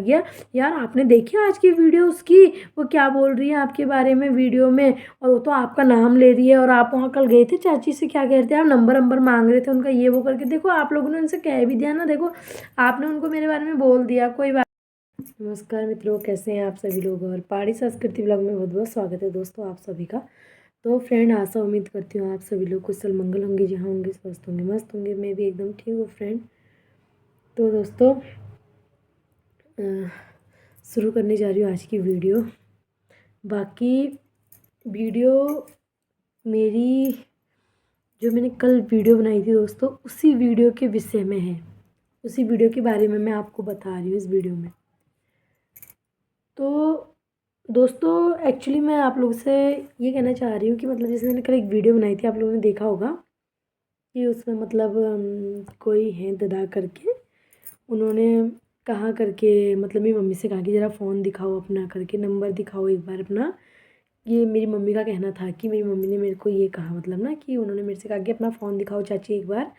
गया, यार आपने देखी आज की वीडियो उसकी, वो क्या बोल रही है आपके बारे में वीडियो में, और वो तो आपका नाम ले रही है, और आप वहाँ कल गए थे चाची से, क्या कह रहे थे आप, नंबर नंबर मांग रहे थे उनका, ये वो करके। देखो आप लोगों ने उनसे कह भी दिया ना, देखो आपने उनको मेरे बारे में बोल दिया, कोई बात। नमस्कार मित्रों, कैसे हैं आप सभी लोग, और पहाड़ी संस्कृति ब्लॉग में बहुत बहुत स्वागत है दोस्तों आप सभी का। तो फ्रेंड, आशा उम्मीद करती हूँ आप सभी लोग कुशल मंगल होंगे, जहाँ होंगे स्वस्थ होंगे मस्त होंगे। मैं भी एकदम ठीक हूँ फ्रेंड। तो दोस्तों शुरू करने जा रही हूँ आज की वीडियो। बाकी वीडियो मेरी जो मैंने कल वीडियो बनाई थी दोस्तों, उसी वीडियो के विषय में है, उसी वीडियो के बारे में मैं आपको बता रही हूँ इस वीडियो में। तो दोस्तों एक्चुअली मैं आप लोग से ये कहना चाह रही हूँ कि मतलब जैसे मैंने कल एक वीडियो बनाई थी, आप लोगों ने देखा होगा कि उसमें मतलब कोई है ददा करके, उन्होंने कहा करके मतलब मेरी मम्मी से कहा कि ज़रा फ़ोन दिखाओ अपना करके, नंबर दिखाओ एक बार अपना। ये मेरी मम्मी का कहना था कि मेरी मम्मी ने मेरे को ये कहा मतलब ना कि उन्होंने मेरे से कहा कि अपना फ़ोन दिखाओ चाची एक बार,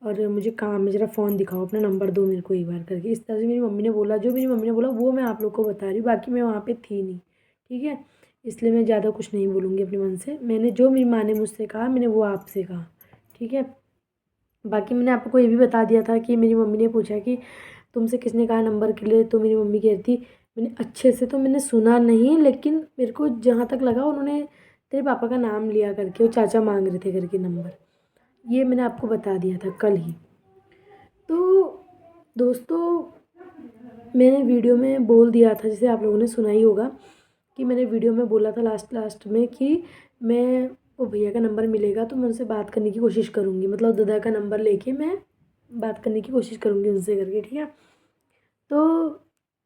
और मुझे काम है, ज़रा फ़ोन दिखाओ, अपना नंबर दो मेरे को एक बार करके। इस तरह से मेरी मम्मी ने बोला, जो मेरी मम्मी ने बोला वो मैं आप लोग को बता रही हूँ, बाकी मैं वहाँ पे थी नहीं, ठीक है। इसलिए मैं ज़्यादा कुछ नहीं बोलूँगी अपने मन से, मैंने जो मेरी माँ ने मुझसे कहा मैंने वो आपसे कहा, ठीक है। बाकी मैंने आपको ये भी बता दिया था कि मेरी मम्मी ने पूछा कि तुमसे किसने कहा नंबर के लिए, तो मेरी मम्मी कह रही थी, मैंने अच्छे से तो मैंने सुना नहीं, लेकिन मेरे को जहाँ तक लगा उन्होंने तेरे पापा का नाम लिया करके, वो चाचा मांग रहे थे करके नंबर। ये मैंने आपको बता दिया था कल ही। तो दोस्तों मैंने वीडियो में बोल दिया था, जैसे आप लोगों ने सुना ही होगा कि मैंने वीडियो में बोला था लास्ट में कि मैं वो भैया का नंबर मिलेगा तो मैं उनसे बात करने की कोशिश करूँगी, मतलब दादा का नंबर लेके मैं बात करने की कोशिश करूँगी उनसे करके, ठीक है। तो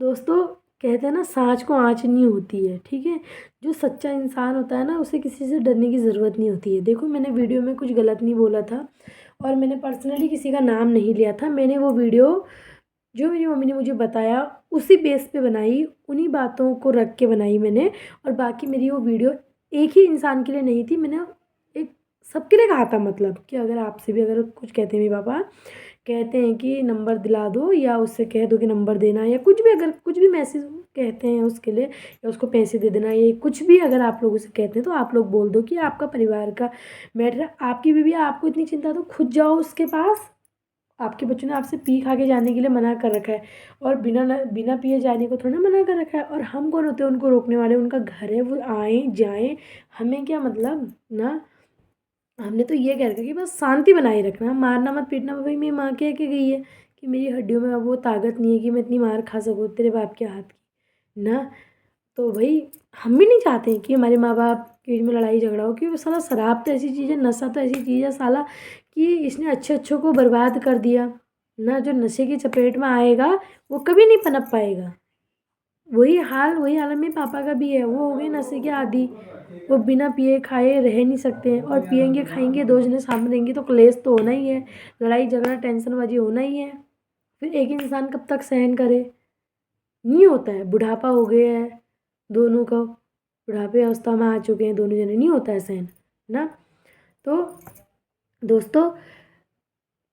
दोस्तों कहते हैं ना, सांच को आँच नहीं होती है, ठीक है। जो सच्चा इंसान होता है ना, उसे किसी से डरने की ज़रूरत नहीं होती है। देखो मैंने वीडियो में कुछ गलत नहीं बोला था, और मैंने पर्सनली किसी का नाम नहीं लिया था। मैंने वो वीडियो जो मेरी मम्मी ने मुझे बताया उसी बेस पे बनाई, उन्हीं बातों को रख के बनाई मैंने। और बाकी मेरी वो वीडियो एक ही इंसान के लिए नहीं थी, मैंने एक सबके लिए कहा था, मतलब कि अगर आपसे भी अगर कुछ कहते हैं, मेरे पापा कहते हैं कि नंबर दिला दो, या उससे कह दो कि नंबर देना, या कुछ भी अगर कुछ भी मैसेज कहते हैं उसके लिए, या उसको पैसे दे देना, ये कुछ भी अगर आप लोग उसे कहते हैं तो आप लोग बोल दो कि आपका परिवार का मैटर है, आपकी बीवी है, आपको इतनी चिंता तो खुद जाओ उसके पास। आपके बच्चों ने आपसे पी खा के जाने के लिए मना कर रखा है, और बिना पिए जाने को थोड़ा ना मना कर रखा है। और हम कौन होते हैं उनको रोकने वाले, उनका घर है, वो आए जाएं, हमें क्या मतलब ना। हमने तो ये कह रखा है कि बस शांति बनाए रखना, मारना मत पीटना। भाई मेरी माँ कह के गई है कि मेरी हड्डियों में अब वो ताकत नहीं है कि मैं इतनी मार खा सकूँ तेरे बाप के हाथ की ना। तो भाई हम भी नहीं चाहते हैं कि हमारे माँ बाप के बीच में लड़ाई झगड़ा हो, क्योंकि साला शराब तो ऐसी चीज़ है, नशा तो ऐसी चीज़ है साला, कि इसने अच्छे अच्छों को बर्बाद कर दिया ना। जो नशे की चपेट में आएगा वो कभी नहीं पनप पाएगा। वही हाल मेरे पापा का भी है, वो हो गए नशे के आदी, वो बिना पिए खाए रह नहीं सकते हैं, और पियेंगे खाएंगे दो जने सामने रहेंगे तो क्लेश तो होना ही है, लड़ाई झगड़ा टेंशनबाजी होना ही है। फिर एक इंसान कब तक सहन करे, नहीं होता है। बुढ़ापा हो गया है दोनों का, बुढ़ापे अवस्था में आ चुके हैं दोनों जने, नहीं होता है सहन ना। तो दोस्तों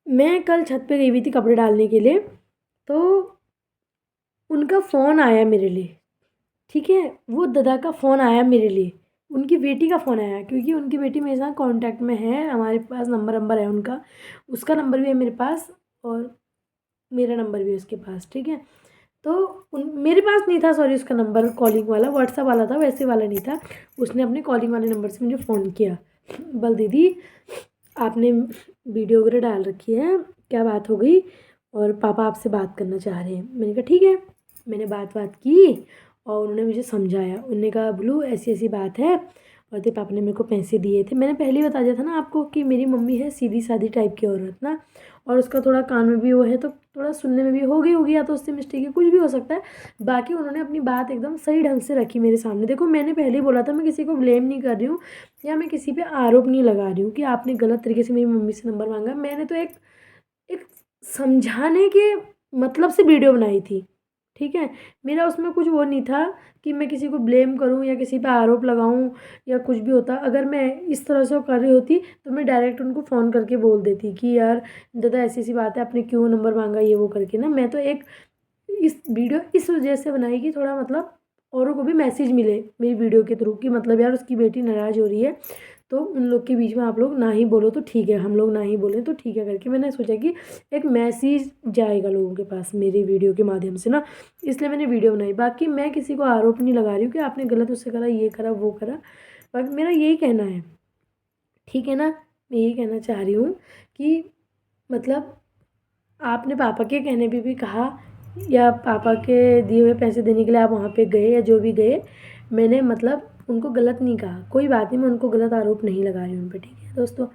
मैं कल छत पे गई हुई थी कपड़े डालने के लिए, तो उनका फ़ोन आया मेरे लिए, ठीक है। वो दादा का फ़ोन आया मेरे लिए, उनकी बेटी का फ़ोन आया, क्योंकि उनकी बेटी मेरे साथ कांटेक्ट में है, हमारे पास नंबर है उनका, उसका नंबर भी है मेरे पास, और मेरा नंबर भी है उसके पास, ठीक है। तो मेरे पास नहीं था, सॉरी, उसका नंबर कॉलिंग वाला व्हाट्सअप वाला था, वैसे वाला नहीं था। उसने अपने कॉलिंग वाले नंबर से मुझे फ़ोन किया, बोल दीदी आपने वीडियो वगैरह डाल रखी है, क्या बात हो गई, और पापा आपसे बात करना चाह रहे हैं। मैंने कहा ठीक है, मैंने बात की, और उन्होंने मुझे समझाया। उन्होंने कहा ब्लू ऐसी ऐसी बात है, और तेरे पापा ने मेरे को पैसे दिए थे। मैंने पहले ही बता दिया था ना आपको कि मेरी मम्मी है सीधी सादी टाइप की औरत ना, और उसका थोड़ा कान में भी वो है, तो थोड़ा सुनने में भी होगी या तो उससे मिस्टेक है, कुछ भी हो सकता है। बाकी उन्होंने अपनी बात एकदम सही ढंग से रखी मेरे सामने। देखो मैंने पहले ही बोला था, मैं किसी को ब्लेम नहीं कर रही हूँ, या मैं किसी पे आरोप नहीं लगा रही हूँ कि आपने गलत तरीके से मेरी मम्मी से नंबर मांगा। मैंने तो एक एक समझाने के मतलब से वीडियो बनाई थी, ठीक है। मेरा उसमें कुछ वो नहीं था कि मैं किसी को ब्लेम करूं या किसी पे आरोप लगाऊं या कुछ भी होता। अगर मैं इस तरह से वो कर रही होती तो मैं डायरेक्ट उनको फ़ोन करके बोल देती कि यार दादा ऐसी ऐसी बात है, आपने क्यों नंबर मांगा, ये वो करके ना। मैं तो एक इस वीडियो इस वजह से बनाई कि थोड़ा मतलब औरों को भी मैसेज मिले मेरी वीडियो के थ्रू कि मतलब यार उसकी बेटी नाराज़ हो रही है, तो उन लोग के बीच में आप लोग ना ही बोलो तो ठीक है, हम लोग ना ही बोलें तो ठीक है करके मैंने सोचा कि एक मैसेज जाएगा लोगों के पास मेरी वीडियो के माध्यम से ना, इसलिए मैंने वीडियो बनाई। बाकी मैं किसी को आरोप नहीं लगा रही हूँ कि आपने गलत उससे करा, ये करा वो करा, बाकी मेरा यही कहना है, ठीक है ना। मैं यही कहना चाह रही हूँ कि मतलब आपने पापा के कहने पे भी कहा या पापा के दिए हुए पैसे देने के लिए आप वहाँ पे गए या जो भी गए, मैंने मतलब उनको गलत नहीं कहा, कोई बात नहीं, मैं उनको गलत आरोप नहीं लगा रही हूँ उन पर, ठीक है दोस्तों।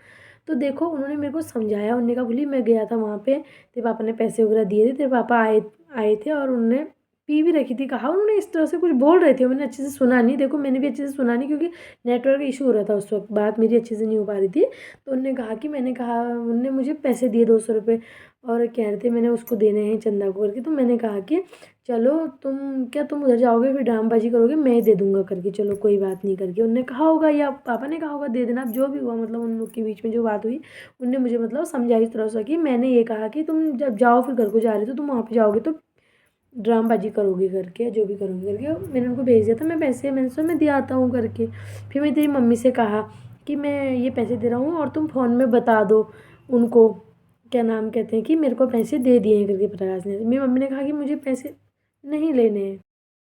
तो देखो उन्होंने मेरे को समझाया, उन्होंने कहा बोली मैं गया था वहाँ पे, तेरे पापा ने पैसे वगैरह दिए थे, तेरे पापा आए आए थे और उन्होंने पी भी रखी थी, कहा उन्होंने इस तरह से कुछ बोल रहे थे, मैंने अच्छे से सुना नहीं, देखो मैंने भी अच्छे से सुना नहीं क्योंकि नेटवर्क इशू हो रहा था उस वक्त, बात मेरी अच्छे से नहीं हो पा रही थी। तो उन्होंने कहा कि मैंने कहा, उन्होंने मुझे पैसे दिए 200 रुपये और कह रहे थे मैंने उसको देने हैं चंदा को करके, तो मैंने कहा कि चलो तुम उधर जाओगे फिर ड्रामबाजी करोगे, मैं दे दूंगा करके, चलो कोई बात नहीं करके उनने कहा होगा या पापा ने कहा होगा दे देना, अब जो भी हुआ मतलब उन लोग के बीच में जो बात हुई, उनने मुझे मतलब समझाई इस तरह से कि मैंने ये कहा कि तुम जब जाओ फिर घर को जा रही तो तुम वहाँ पे जाओगे तो ड्रामबाजी करोगे करके, जो भी करोगे करके, मैंने उनको भेज दिया था मैं पैसे, मैंने सोचा मैं दे आता हूँ करके। फिर मैं तेरी मम्मी से कहा कि मैं ये पैसे दे रहा हूँ और तुम फ़ोन में बता दो उनको, क्या नाम कहते हैं कि मेरे को पैसे दे दिए हैं करके प्रकाश ने। मेरी मम्मी ने कहा कि मुझे पैसे नहीं लेने हैं।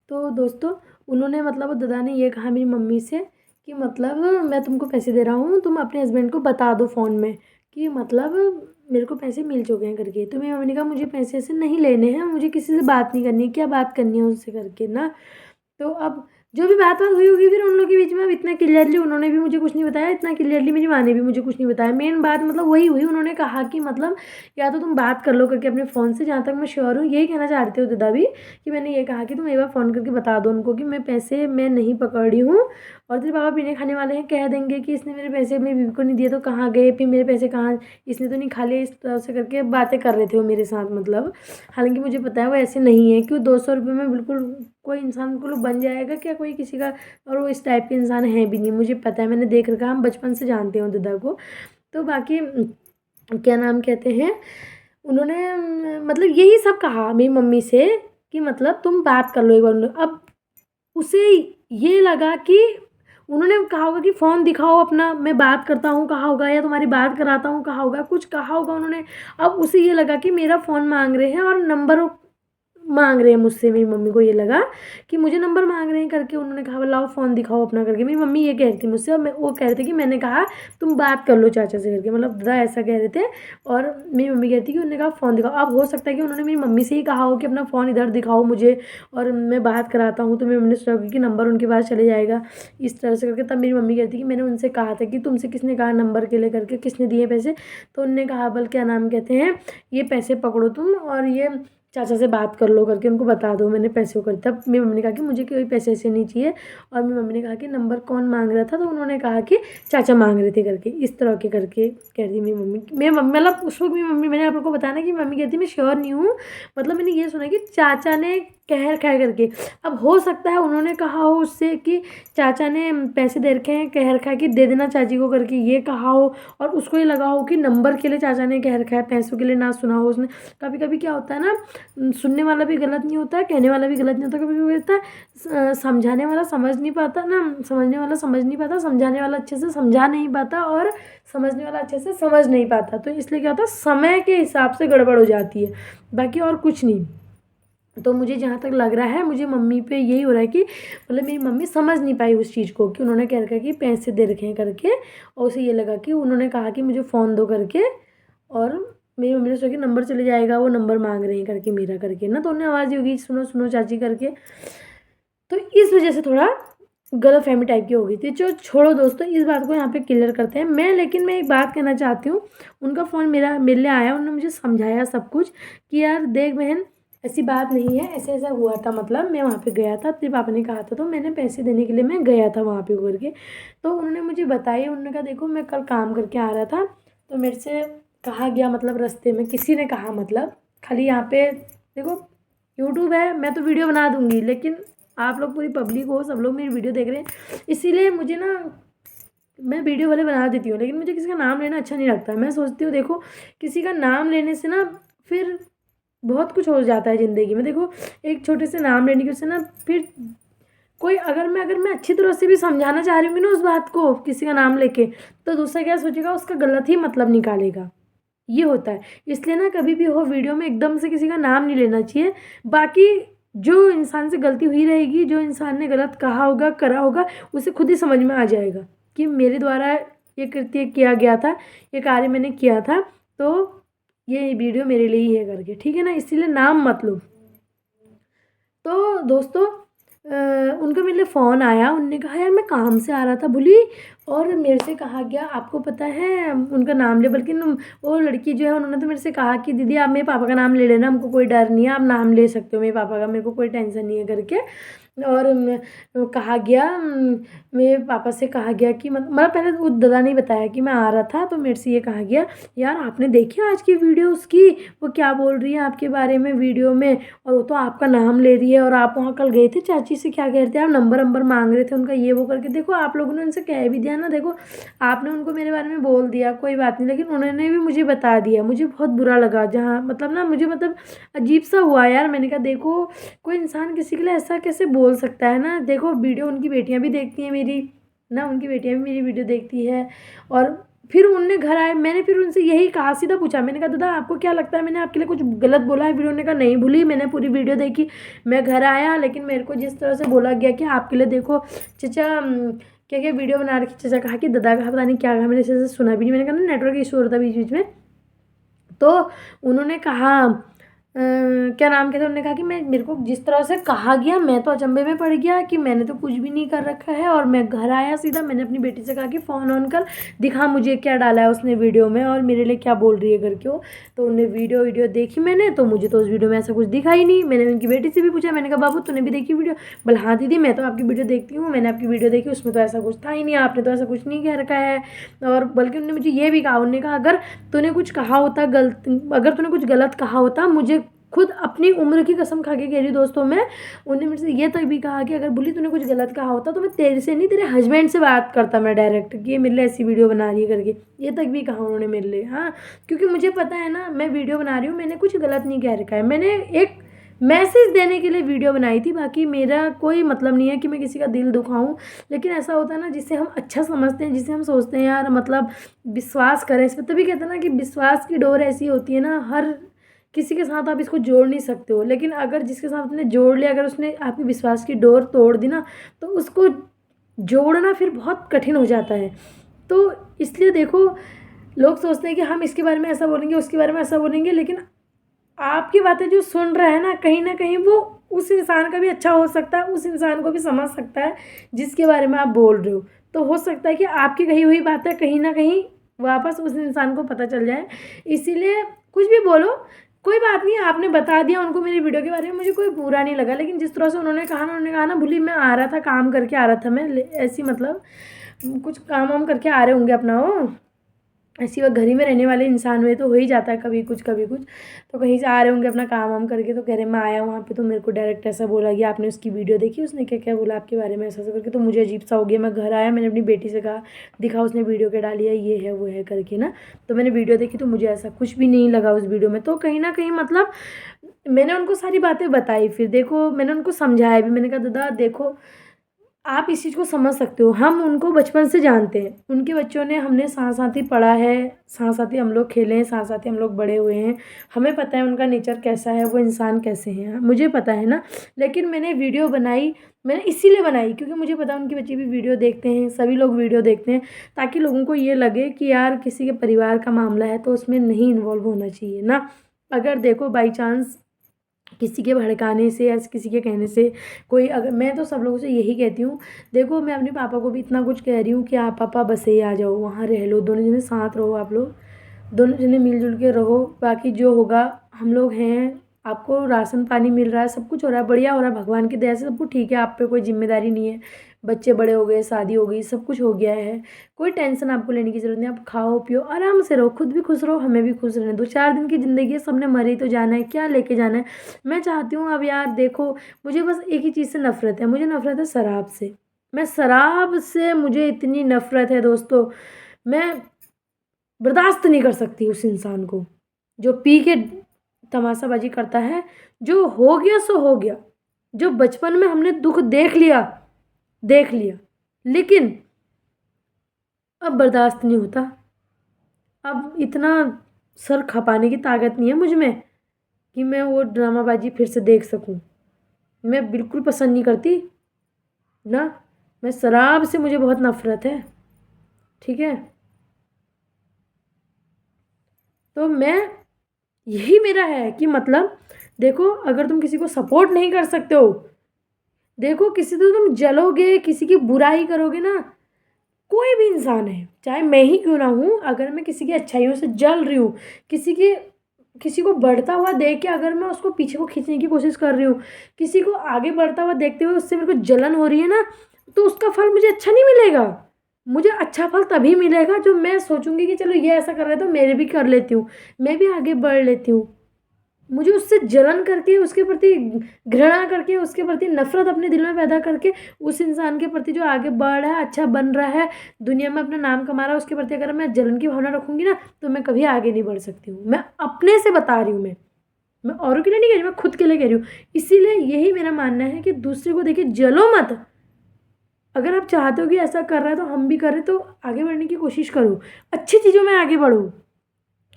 तो दोस्तों उन्होंने मतलब दादा ने ये कहा मेरी मम्मी से कि मतलब मैं तुमको पैसे दे रहा हूँ, तुम अपने हस्बैंड को बता दो फ़ोन में कि मतलब मेरे को पैसे मिल चुके हैं करके। तो मेरी मम्मी ने कहा मुझे पैसे ऐसे नहीं लेने हैं, मुझे किसी से बात नहीं करनी है, क्या बात करनी है उनसे करके ना। तो अब जो भी बात हुई होगी फिर उन लोगों के बीच में, अब इतना क्लियरली उन्होंने भी मुझे कुछ नहीं बताया, इतना क्लियरली मेरी माँ ने भी मुझे कुछ नहीं बताया। मेन बात मतलब वही हुई, उन्होंने कहा कि मतलब या तो तुम बात कर लो करके अपने फ़ोन से, जहाँ तक मैं श्योर हूँ यही कहना चाह रहे थे दादा भी, कि मैंने ये कहा कि तुम एक बार फ़ोन करके बता दो उनको कि मैं पैसे मैं नहीं पकड़ रही हूँ, और तेरे पापा पीने खाने वाले हैं, कह देंगे कि इसने मेरे पैसे मेरी बीवी को नहीं दिए तो कहाँ गए, फिर मेरे पैसे कहाँ, इसने तो नहीं खा लिए, इस तरह से करके बातें कर रहे थे वो मेरे साथ मतलब। हालांकि मुझे पता है वो ऐसे नहीं है, क्यों 200 रुपये में बिल्कुल कोई इंसान बिल्कुल बन जाएगा क्या कोई किसी का, और वो इस टाइप के इंसान है भी नहीं, मुझे पता है, मैंने देख रखा, हम बचपन से जानते हैं दादा को। तो बाकी क्या नाम कहते हैं, उन्होंने मतलब यही सब कहा मेरी मम्मी से कि मतलब तुम बात कर लो एक बार। अब उसे ये लगा कि उन्होंने कहा होगा कि फ़ोन दिखाओ अपना, मैं बात करता हूँ कहा होगा, या तुम्हारी बात कराता हूँ कहा होगा, कुछ कहा होगा उन्होंने। अब उसे ये लगा कि मेरा फ़ोन मांग रहे हैं और नंबर मांग रहे हैं मुझसे, मेरी मम्मी को ये लगा कि मुझे नंबर मांग रहे हैं करके, उन्होंने कहा लाओ फ़ोन दिखाओ अपना करके। मेरी मम्मी ये कह रही थी मुझसे, और वो कह रहे थे कि मैंने कहा तुम बात कर लो चाचा से करके, मतलब दादा ऐसा कह रहे थे। और मेरी मम्मी कहती थी कि उन्होंने कहा फ़ोन दिखाओ। अब हो सकता है कि उन्होंने मेरी मम्मी से ही कहा हो कि अपना फ़ोन इधर दिखाओ मुझे और मैं बात कराता हूँ, तो मेरी मम्मी ने सोचा कि नंबर उनके पास चले जाएगा इस तरह से करके। तब मेरी मम्मी कहती कि मैंने उनसे कहा था कि तुमसे किसने कहा नंबर के लिए करके, किसने दिए पैसे, तो उनने कहा बल क्या नाम कहते हैं ये पैसे पकड़ो तुम और ये चाचा से बात कर लो करके, उनको बता दो मैंने पैसे को। तब मेरी मम्मी ने कहा कि मुझे कोई पैसे ऐसे नहीं चाहिए, और मेरी मम्मी ने कहा कि नंबर कौन मांग रहा था, तो उन्होंने कहा कि चाचा मांग रहे थे करके, इस तरह के करके कह रही मेरी मम्मी मतलब उस वक्त मेरी मम्मी, मैंने आप लोग को बताया ना कि मम्मी कहती मैं श्योर नहीं हूँ, मतलब मैंने ये सुना कि चाचा ने कह रखा है करके। अब हो सकता है उन्होंने कहा हो उससे कि चाचा ने पैसे दे रखे हैं, कह रखा है कि दे देना चाची को करके, ये कहा हो, और उसको ये लगा हो कि नंबर के लिए चाचा ने कह रखा है, पैसों के लिए ना सुना हो उसने। कभी कभी क्या होता है ना, सुनने वाला भी गलत नहीं होता है, कहने वाला भी गलत नहीं होता, कभी कभी होता है समझाने वाला समझ नहीं पाता ना, समझने वाला समझ नहीं पाता, समझाने वाला अच्छे से समझा नहीं पाता, और समझने वाला अच्छे से समझ नहीं पाता, तो इसलिए क्या होता है समय के हिसाब से गड़बड़ हो जाती है, बाकी और कुछ नहीं। तो मुझे जहाँ तक लग रहा है, मुझे मम्मी पे यही हो रहा है कि मतलब मेरी मम्मी समझ नहीं पाई उस चीज़ को कि उन्होंने कह रखा है कि पैसे दे रखे हैं करके, और उसे ये लगा कि उन्होंने कहा कि मुझे फ़ोन दो करके, और मेरी मम्मी ने सोचा कि नंबर चले जाएगा, वो नंबर मांग रहे हैं करके मेरा करके ना, तो उन्हें आवाज़ होगी सुनो सुनो चाची करके। तो इस वजह से थोड़ा गलत फहमी टाइप की हो गई थी। जो छोड़ो दोस्तों, इस बात को यहाँ पे क्लियर करते हैं। लेकिन मैं एक बात कहना चाहती हूँ, उनका फ़ोन मेरे लिए आया, उन्होंने मुझे समझाया सब कुछ कि यार देख बहन ऐसी बात नहीं है, ऐसे ऐसा हुआ था, मतलब मैं वहाँ पे गया था, तेरे पापा ने कहा था तो मैंने पैसे देने के लिए मैं गया था वहाँ पे करके। तो उन्होंने मुझे बताया, उन्होंने कहा देखो मैं कल काम करके आ रहा था, तो मेरे से कहा गया, मतलब रास्ते में किसी ने कहा, मतलब खाली यहाँ पे देखो यूट्यूब है, मैं तो वीडियो बना दूँगी, लेकिन आप लोग पूरी पब्लिक हो, सब लोग मेरी वीडियो देख रहे हैं, इसीलिए मुझे ना मैं वीडियो भले बना देती हूँ, लेकिन मुझे किसी का नाम लेना अच्छा नहीं लगता। मैं सोचती हूँ देखो किसी का नाम लेने से ना फिर बहुत कुछ हो जाता है ज़िंदगी में। देखो एक छोटे से नाम लेने की, उससे ना फिर कोई अगर मैं अच्छी तरह से भी समझाना चाह रही हूँगी ना उस बात को किसी का नाम लेके, तो दूसरा क्या सोचेगा, उसका गलत ही मतलब निकालेगा। ये होता है। इसलिए ना कभी भी हो वीडियो में एकदम से किसी का नाम नहीं लेना चाहिए। बाकी जो इंसान से गलती हुई रहेगी, जो इंसान ने गलत कहा होगा, करा होगा, उसे खुद ही समझ में आ जाएगा कि मेरे द्वारा ये कृत्य किया गया था, ये कार्य मैंने किया था, तो ये वीडियो मेरे लिए ही है करके, ठीक है ना? इसीलिए नाम मत लो। तो दोस्तों उनका मेरे लिए फ़ोन आया, उन्होंने कहा यार मैं काम से आ रहा था भूली, और मेरे से कहा गया आपको पता है उनका नाम ले, बल्कि वो लड़की जो है उन्होंने तो मेरे से कहा कि दीदी आप मेरे पापा का नाम ले लेना, हमको कोई डर नहीं है, आप नाम ले सकते हो मेरे पापा का, मेरे को कोई टेंशन नहीं है करके। और कहा गया मेरे पापा से कहा गया कि मतलब पहले तो दादा ने बताया कि मैं आ रहा था, तो मेरे से ये कहा गया यार आपने देखी आज की वीडियो उसकी, वो क्या बोल रही है आपके बारे में वीडियो में, और वो तो आपका नाम ले रही है, और आप वहाँ कल गए थे चाची से, क्या कह रहे थे आप, नंबर नंबर मांग रहे थे उनका, ये वो करके। देखो आप लोगों ने उनसे कह भी दिया ना, देखो आपने उनको मेरे बारे में बोल दिया कोई बात नहीं, लेकिन उन्होंने भी मुझे बता दिया, मुझे बहुत बुरा लगा, जहाँ मतलब ना मुझे मतलब अजीब सा हुआ यार। मैंने कहा देखो कोई इंसान किसी के लिए ऐसा कैसे बोल सकता है ना। देखो वीडियो उनकी बेटियां भी देखती हैं मेरी ना, उनकी बेटियां भी मेरी वीडियो देखती है। और फिर उनने घर आए, मैंने फिर उनसे यही कहा, सीधा पूछा, मैंने कहा दादा आपको क्या लगता है मैंने आपके लिए कुछ गलत बोला है? वीडियो ने कहा नहीं भूली, मैंने पूरी वीडियो देखी, मैं घर आया, लेकिन मेरे को जिस तरह से बोला गया कि आपके लिए देखो चाचा क्या क्या वीडियो बना रखी, चाचा कहा कि दादा कहा पता नहीं क्या कहा, मैंने इसे सुना भी नहीं। मैंने कहा ना नेटवर्क इशू हो रहा था बीच बीच में। तो उन्होंने कहा क्या नाम कहते हैं, उन्होंने कहा कि मैं मेरे को जिस तरह से कहा गया मैं तो अचंभे में पड़ गया कि मैंने तो कुछ भी नहीं कर रखा है, और मैं घर आया सीधा, मैंने अपनी बेटी से कहा कि फ़ोन ऑन कर दिखा मुझे क्या डाला है उसने वीडियो में और मेरे लिए क्या बोल रही है करके वो। तो उन्हें वीडियो देखी मैंने, तो मुझे तो उस वीडियो में ऐसा कुछ दिखा ही नहीं। मैंने उनकी बेटी से भी पूछा, मैंने कहा बाबू तूने भी देखी वीडियो? बोला हाँ दीदी मैं तो आपकी वीडियो देखती हूँ, मैंने आपकी वीडियो देखी, उसमें तो ऐसा कुछ था ही नहीं, आपने तो ऐसा कुछ नहीं कह रखा है। और बल्कि उन्होंने मुझे ये भी कहा, उन्होंने कहा अगर तूने कुछ कहा होता गलत, अगर तूने कुछ गलत कहा होता, मुझे खुद अपनी उम्र की कसम खा के कह रही हूँ दोस्तों मैं, उन्होंने मेरे से ये तक भी कहा कि अगर बोली तूने कुछ गलत कहा होता तो मैं तेरे से नहीं तेरे हस्बैंड से बात करता मैं डायरेक्ट, कि ये मेरे लिए ऐसी वीडियो बना रही है करके। ये तक भी कहा उन्होंने मेरे लिए। हाँ क्योंकि मुझे पता है ना मैं वीडियो बना रही हूँ, मैंने कुछ गलत नहीं कह रखा है, मैंने एक मैसेज देने के लिए वीडियो बनाई थी, बाकी मेरा कोई मतलब नहीं है कि मैं किसी का दिल दुखाऊं। लेकिन ऐसा होता है ना जिसे हम अच्छा समझते हैं, जिसे हम सोचते हैं यार मतलब विश्वास करें इस पर, तभी कहते हैं ना कि विश्वास की डोर ऐसी होती है ना, हर किसी के साथ आप इसको जोड़ नहीं सकते हो, लेकिन अगर जिसके साथ आपने जोड़ लिया, अगर उसने आपकी विश्वास की डोर तोड़ दी ना, तो उसको जोड़ना फिर बहुत कठिन हो जाता है। तो इसलिए देखो लोग सोचते हैं कि हम इसके बारे में ऐसा बोलेंगे, उसके बारे में ऐसा बोलेंगे, लेकिन आपकी बातें जो सुन रहा है ना कहीं वो उस इंसान का भी अच्छा हो सकता है, उस इंसान को भी समझ सकता है जिसके बारे में आप बोल रहे हो। तो हो सकता है कि आपकी कही हुई बातें कहीं ना कहीं वापस उस इंसान को पता चल जाए। इसीलिए कुछ भी बोलो कोई बात नहीं, आपने बता दिया उनको मेरी वीडियो के बारे में, मुझे कोई बुरा नहीं लगा। लेकिन जिस तरह से उन्होंने कहा ना भूली मैं आ रहा था, काम करके आ रहा था मैं, ऐसी मतलब कुछ काम वाम करके आ रहे होंगे अपना वो, ऐसी वह घर ही में रहने वाले इंसान हुए तो हो ही जाता है कभी कुछ कभी कुछ। तो कहीं से आ रहे होंगे अपना काम वाम करके, तो कह रहे मैं आया वहाँ पे, तो मेरे को डायरेक्ट ऐसा बोला कि आपने उसकी वीडियो देखी, उसने क्या क्या बोला आपके बारे में ऐसा ऐसा करके। तो मुझे अजीब सा हो गया, मैं घर आया, मैंने अपनी बेटी से कहा दिखा उसने वीडियो क्या डाली है, ये है वो है करके ना। तो मैंने वीडियो देखी तो मुझे ऐसा कुछ भी नहीं लगा उस वीडियो में। तो कहीं ना कहीं मतलब मैंने उनको सारी बातें बताई, फिर देखो मैंने उनको समझाया भी, मैंने कहा दादा देखो आप इस चीज़ को समझ सकते हो, हम उनको बचपन से जानते हैं, उनके बच्चों ने हमने साथ साथ ही पढ़ा है, साथ साथ ही हम लोग खेले हैं, साथ साथ ही हम लोग बड़े हुए हैं, हमें पता है उनका नेचर कैसा है, वो इंसान कैसे हैं, मुझे पता है ना। लेकिन मैंने वीडियो बनाई, मैंने इसीलिए बनाई क्योंकि मुझे पता है उनके बच्चे भी वीडियो देखते हैं, सभी लोग वीडियो देखते हैं, ताकि लोगों को ये लगे कि यार किसी के परिवार का मामला है तो उसमें नहीं इन्वॉल्व होना चाहिए ना। अगर देखो बाई चांस किसी के भड़काने से या किसी के कहने से कोई, अगर मैं तो सब लोगों से यही कहती हूँ, देखो मैं अपने पापा को भी इतना कुछ कह रही हूँ कि आप पापा बस ही आ जाओ, वहाँ रह लो, दोनों जने साथ रहो, आप लोग दोनों जने मिलजुल के रहो, बाकी जो होगा हम लोग हैं, आपको राशन पानी मिल रहा है, सब कुछ हो रहा है, बढ़िया हो रहा है, भगवान की दया से सब कुछ ठीक है, आप पे कोई जिम्मेदारी नहीं है, बच्चे बड़े हो गए, शादी हो गई, सब कुछ हो गया है, कोई टेंशन आपको लेने की ज़रूरत नहीं, आप खाओ पियो आराम से रहो, खुद भी खुश रहो, हमें भी खुश रहने दो, 4 दिन की ज़िंदगी है, सबने मर ही तो जाना है, क्या लेके जाना है। मैं चाहती हूँ अब यार देखो मुझे बस एक ही चीज़ से नफ़रत है, मुझे नफ़रत है शराब से। मैं शराब से मुझे इतनी नफ़रत है दोस्तों, मैं बर्दाश्त नहीं कर सकती उस इंसान को जो पी के तमाशाबाजी करता है। जो हो गया सो हो गया, जो बचपन में हमने दुख देख लिया, लेकिन अब बर्दाश्त नहीं होता। अब इतना सर खपाने की ताकत नहीं है मुझ में कि मैं वो ड्रामाबाजी फिर से देख सकूं। मैं बिल्कुल पसंद नहीं करती ना, मैं शराब से मुझे बहुत नफरत है, ठीक है। तो मैं यही मेरा है कि मतलब देखो, अगर तुम किसी को सपोर्ट नहीं कर सकते हो, देखो किसी तो तुम जलोगे, किसी की बुराई करोगे ना, कोई भी इंसान है, चाहे मैं ही क्यों ना हूँ, अगर मैं किसी की अच्छाइयों से जल रही हूँ, किसी को बढ़ता हुआ देख के अगर मैं उसको पीछे को खींचने की कोशिश कर रही हूँ, किसी को आगे बढ़ता हुआ देखते हुए उससे मेरे को जलन हो रही है ना, तो उसका फल मुझे अच्छा नहीं मिलेगा। मुझे अच्छा फल तभी मिलेगा जो मैं सोचूंगी कि चलो ये ऐसा कर रहा है तो मेरे भी कर लेती हूँ, मैं भी आगे बढ़ लेती हूँ। मुझे उससे जलन करके, उसके प्रति घृणा करके, उसके प्रति नफरत अपने दिल में पैदा करके, उस इंसान के प्रति जो आगे बढ़ रहा है, अच्छा बन रहा है, दुनिया में अपना नाम कमा रहा है, उसके प्रति अगर मैं जलन की भावना रखूंगी ना, तो मैं कभी आगे नहीं बढ़ सकती हूँ। मैं अपने से बता रही हूँ, मैं औरों के लिए नहीं कह रही, मैं खुद के लिए कह रही हूँ। इसीलिए यही मेरा मानना है कि दूसरे को देखिए जलो मत। अगर आप चाहते हो कि ऐसा कर रहा है तो हम भी करें, तो आगे बढ़ने की कोशिश करो, अच्छी चीज़ों में आगे बढ़ो,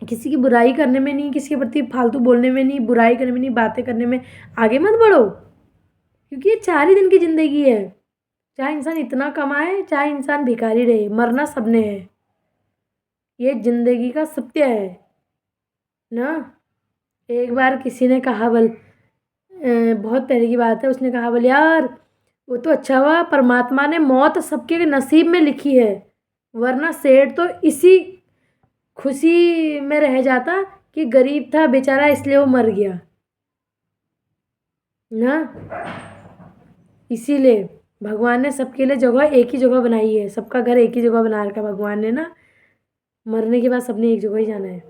किसी की बुराई करने में नहीं, किसी के प्रति फालतू बोलने में नहीं, बुराई करने में नहीं, बातें करने में आगे मत बढ़ो। क्योंकि ये 4 ही दिन की ज़िंदगी है, चाहे इंसान इतना कमाए, चाहे इंसान भिखारी रहे, मरना सबने है, ये ज़िंदगी का सत्य है ना। एक बार किसी ने कहा बहुत पहले की बात है, उसने कहा यार वो तो अच्छा हुआ परमात्मा ने मौत सबके नसीब में लिखी है, वरना सेठ तो इसी खुशी में रह जाता कि गरीब था बेचारा इसलिए वो मर गया ना। इसीलिए भगवान ने सबके लिए जगह एक ही जगह बनाई है, सबका घर एक ही जगह बना रखा है भगवान ने ना, मरने के बाद सबने एक जगह ही जाना है।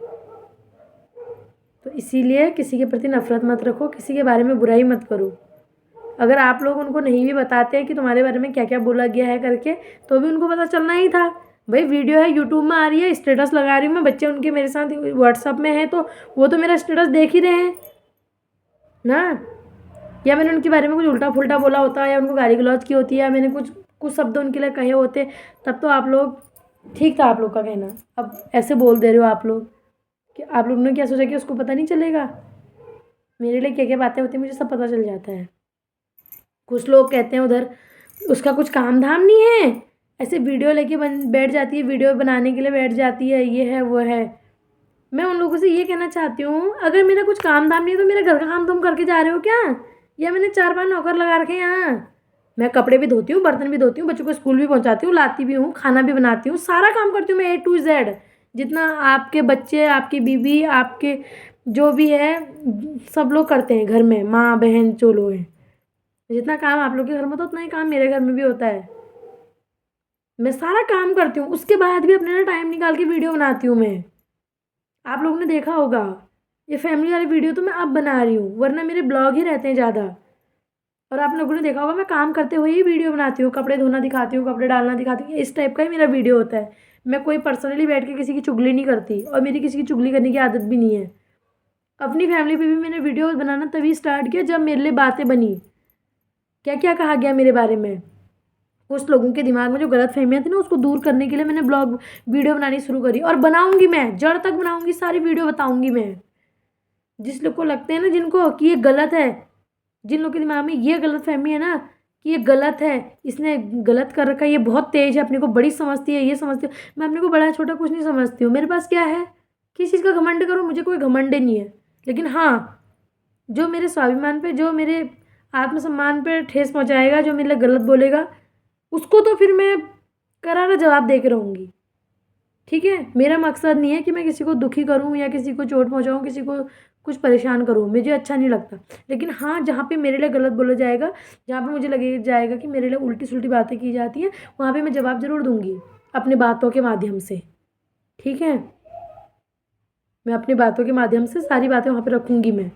तो इसीलिए किसी के प्रति नफरत मत रखो, किसी के बारे में बुराई मत करो। अगर आप लोग उनको नहीं भी बताते हैं कि तुम्हारे बारे में क्या क्या बोला गया है करके, तो भी उनको पता चलना ही था। भाई वीडियो है, यूट्यूब में आ रही है, स्टेटस लगा रही हूँ मैं, बच्चे उनके मेरे साथ व्हाट्सअप में है, तो वो तो मेरा स्टेटस देख ही रहे हैं ना। या मैंने उनके बारे में कुछ उल्टा फुल्टा बोला होता, या उनको गाली गलौज की होती है, या मैंने कुछ शब्द उनके लिए कहे होते, तब तो आप लोग ठीक था आप लोग का कहना। अब ऐसे बोल दे रहे हो आप लोग कि आप लोग ने क्या सोचा कि उसको पता नहीं चलेगा। मेरे लिए क्या क्या बातें होती हैं मुझे सब पता चल जाता है। कुछ लोग कहते हैं उधर उसका कुछ काम धाम नहीं है, ऐसे वीडियो लेके बैठ जाती है, वीडियो बनाने के लिए बैठ जाती है, ये है वो है। मैं उन लोगों से ये कहना चाहती हूँ, अगर मेरा कुछ काम धाम नहीं है तो मेरे घर का काम तुम करके जा रहे हो क्या? या मैंने 4-5 नौकर लगा रखे हैं यहाँ? मैं कपड़े भी धोती हूँ, बर्तन भी धोती हूँ, बच्चों को स्कूल भी पहुँचाती हूँ, लाती भी हूँ, खाना भी बनाती हूँ, सारा काम करती हूँ मैं A to Z। जितना आपके बच्चे, आपकी बीवी, आपके जो भी है सब लोग करते हैं घर में, माँ बहन जो लोग हैं। जितना काम आप लोग के घर में तो उतना ही काम मेरे घर में भी होता है। मैं सारा काम करती हूँ, उसके बाद भी अपने टाइम निकाल के वीडियो बनाती हूँ मैं। आप लोगों ने देखा होगा, ये फैमिली वाली वीडियो तो मैं अब बना रही हूँ, वरना मेरे ब्लॉग ही रहते हैं ज़्यादा। और आप लोगों ने देखा होगा मैं काम करते हुए ही वीडियो बनाती हूँ, कपड़े धोना दिखाती हूँ, कपड़े डालना दिखाती हूँ, इस टाइप का ही मेरा वीडियो होता है। मैं कोई पर्सनली बैठ के किसी की चुगली नहीं करती, और मेरी किसी की चुगली करने की आदत भी नहीं है। अपनी फैमिली पे भी मैंने वीडियो बनाना तभी स्टार्ट किया जब मेरे लिए बातें बनी, क्या क्या कहा गया मेरे बारे में। कुछ लोगों के दिमाग में जो गलत फहमियाँ थी ना, उसको दूर करने के लिए मैंने ब्लॉग वीडियो बनानी शुरू करी, और बनाऊंगी मैं, जड़ तक बनाऊंगी, सारी वीडियो बताऊंगी मैं। जिस लोग को लगते हैं ना, जिनको कि ये गलत है, जिन लोग के दिमाग में ये गलत फहमी है ना कि ये गलत है, इसने गलत कर रखा है, ये बहुत तेज है, अपने को बड़ी समझती है, ये समझती हूँ मैं अपने को बड़ा छोटा कुछ नहीं समझती हूँ। मेरे पास क्या है, किस चीज़ का घमंड करूँ, मुझे कोई घमंड नहीं है। लेकिन हाँ, जो मेरे स्वाभिमान पे, जो मेरे आत्मसम्मान पे ठेस पहुँचाएगा, जो मेरे लिए गलत बोलेगा, उसको तो फिर मैं करारा जवाब दे के रहूँगी, ठीक है। मेरा मकसद नहीं है कि मैं किसी को दुखी करूँ या किसी को चोट पहुँचाऊँ, किसी को कुछ परेशान करूँ, मुझे अच्छा नहीं लगता। लेकिन हाँ, जहाँ पे मेरे लिए गलत बोला जाएगा, जहाँ पे मुझे लगे जाएगा कि मेरे लिए उल्टी सुल्टी बातें की जाती हैं, वहाँ पे मैं जवाब ज़रूर दूँगी अपनी बातों के माध्यम से, ठीक है। मैं अपनी बातों के माध्यम से सारी बातें वहाँ पे रखूँगी मैं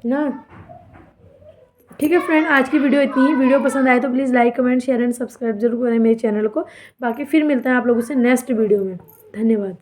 ना। ठीक है फ्रेंड, आज की वीडियो इतनी ही। वीडियो पसंद आए तो please like comment share and subscribe जरूर करें मेरे चैनल को। बाकी फिर मिलते हैं आप लोगों से नेक्स्ट वीडियो में। धन्यवाद।